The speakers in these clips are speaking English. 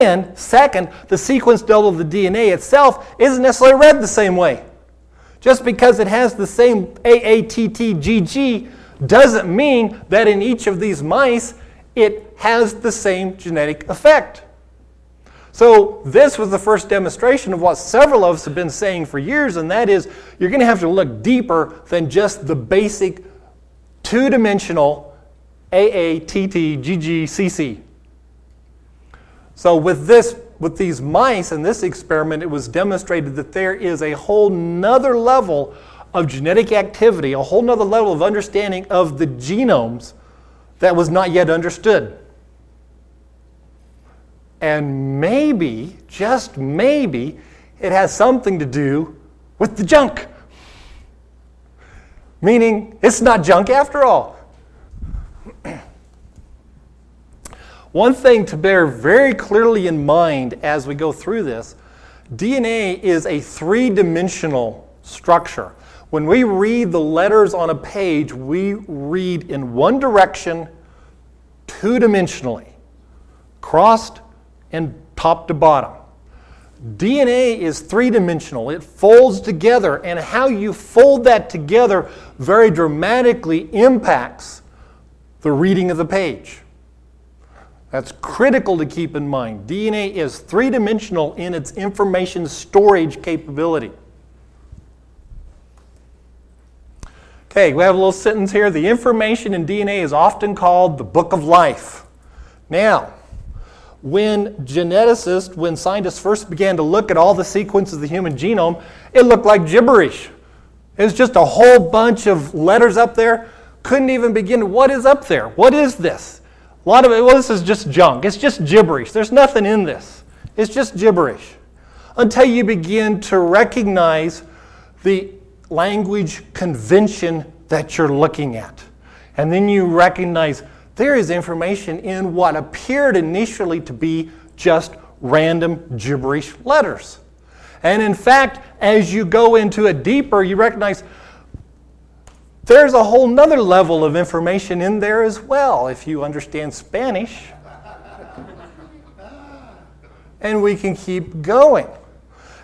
And second, the sequence double of the DNA itself isn't necessarily read the same way. Just because it has the same AATTGG doesn't mean that in each of these mice it has the same genetic effect. So this was the first demonstration of what several of us have been saying for years, and that is you're going to have to look deeper than just the basic two-dimensional AATTGGCC. So with these mice in this experiment, it was demonstrated that there is a whole nother level of genetic activity, a whole nother level of understanding of the genomes that was not yet understood. And maybe, just maybe, it has something to do with the junk. Meaning, it's not junk after all. One thing to bear very clearly in mind as we go through this, DNA is a three-dimensional structure. When we read the letters on a page, we read in one direction, two-dimensionally, crossed and top to bottom. DNA is three-dimensional. It folds together, and how you fold that together very dramatically impacts the reading of the page. That's critical to keep in mind. DNA is three-dimensional in its information storage capability. Okay, we have a little sentence here. The information in DNA is often called the book of life. Now, when scientists first began to look at all the sequences of the human genome, it looked like gibberish. It was just a whole bunch of letters up there. Couldn't even begin, what is up there? What is this? A lot of it, well, this is just junk. It's just gibberish. There's nothing in this. It's just gibberish. Until you begin to recognize the language convention that you're looking at. And then you recognize there is information in what appeared initially to be just random gibberish letters. And in fact, as you go into it deeper, you recognize there's a whole nother level of information in there as well, if you understand Spanish. And we can keep going.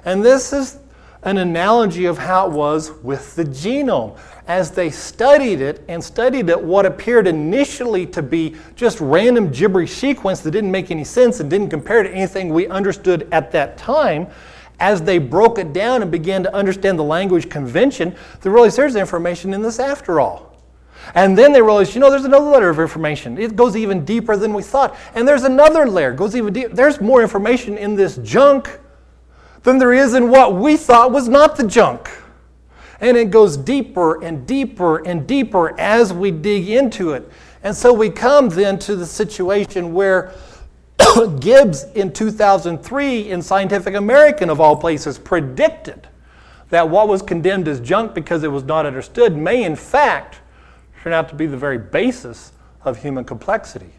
And this is an analogy of how it was with the genome. As they studied it and studied it, what appeared initially to be just random gibberish sequence that didn't make any sense and didn't compare to anything we understood at that time, as they broke it down and began to understand the language convention, they realized there's information in this after all. And then they realized, there's another layer of information. It goes even deeper than we thought. And there's another layer, goes even deeper. There's more information in this junk than there is in what we thought was not the junk. And it goes deeper and deeper and deeper as we dig into it. And so we come then to the situation where Gibbs in 2003 in Scientific American, of all places, predicted that what was condemned as junk because it was not understood may in fact turn out to be the very basis of human complexity.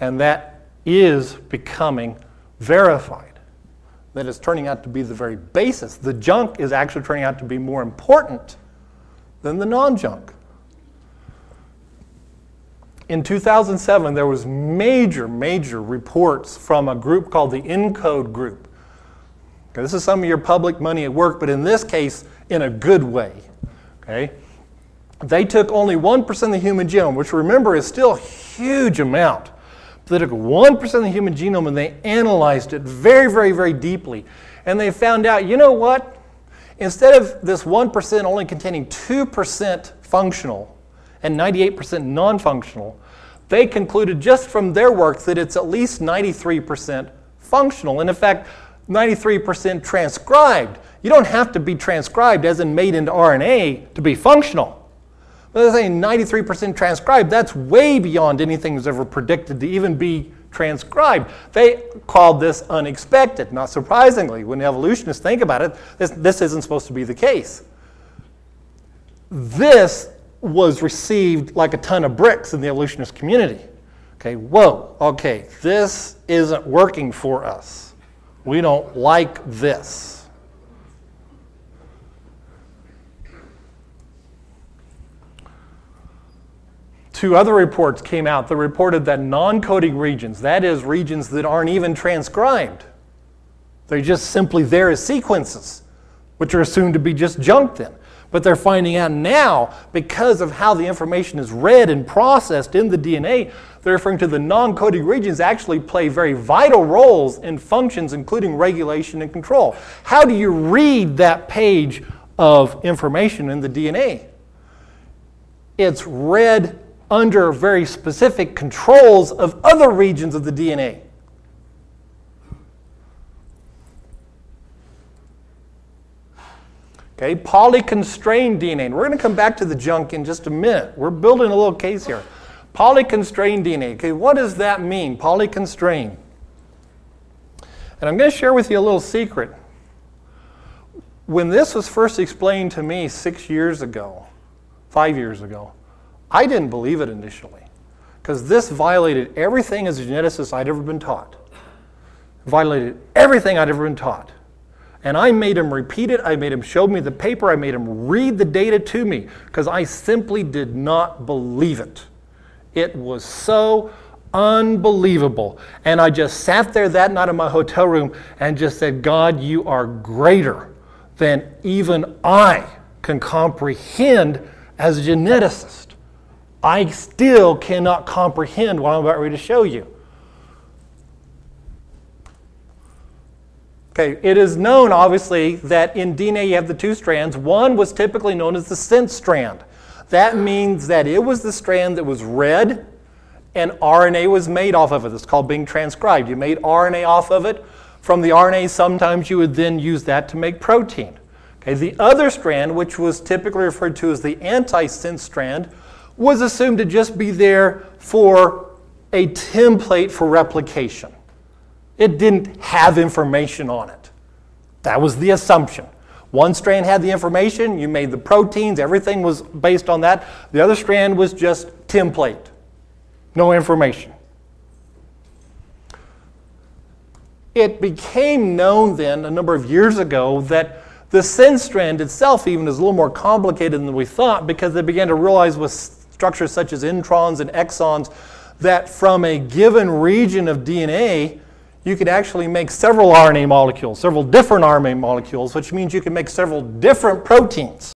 And that is becoming verified. That is turning out to be the very basis. The junk is actually turning out to be more important than the non-junk. In 2007, there was major reports from a group called the ENCODE group. Okay, this is some of your public money at work, but in this case, in a good way. Okay? They took only 1% of the human genome, which remember is still a huge amount. They took 1% of the human genome and they analyzed it very deeply. And they found out, you know what? Instead of this 1% only containing 2% functional and 98% non-functional, they concluded just from their work that it's at least 93% functional. And in fact, 93% transcribed. You don't have to be transcribed as in made into RNA to be functional. But they're saying 93% transcribed, that's way beyond anything that's ever predicted to even be transcribed. They called this unexpected. Not surprisingly, when evolutionists think about it, this isn't supposed to be the case. This was received like a ton of bricks in the evolutionist community. Okay, whoa, okay, this isn't working for us. We don't like this. two other reports came out that reported that non-coding regions, that is, regions that aren't even transcribed, they're just simply there as sequences, which are assumed to be just junk then. But they're finding out now, because of how the information is read and processed in the DNA, they're referring to the non-coding regions actually play very vital roles in functions, including regulation and control. How do you read that page of information in the DNA? It's read under very specific controls of other regions of the DNA. Okay, polyconstrained DNA. And we're going to come back to the junk in just a minute. We're building a little case here. Polyconstrained DNA. Okay, what does that mean, polyconstrained? And I'm going to share with you a little secret. When this was first explained to me 6 years ago, 5 years ago, I didn't believe it initially, because this violated everything as a geneticist I'd ever been taught. Violated everything I'd ever been taught. And I made him repeat it. I made him show me the paper. I made him read the data to me because I simply did not believe it. It was so unbelievable. And I just sat there that night in my hotel room and just said, God, you are greater than even I can comprehend as a geneticist. I still cannot comprehend what I'm about ready to show you. Okay, it is known, obviously, that in DNA you have the two strands. One was typically known as the sense strand. That means that it was the strand that was read and RNA was made off of it. It's called being transcribed. You made RNA off of it. From the RNA, sometimes you would then use that to make protein. Okay, the other strand, which was typically referred to as the antisense strand, was assumed to just be there for a template for replication. It didn't have information on it. That was the assumption. One strand had the information, you made the proteins, everything was based on that. The other strand was just template, no information. It became known then a number of years ago that the sense strand itself even is a little more complicated than we thought, because they began to realize with structures such as introns and exons that from a given region of DNA, you could actually make several RNA molecules, several different RNA molecules, which means you can make several different proteins.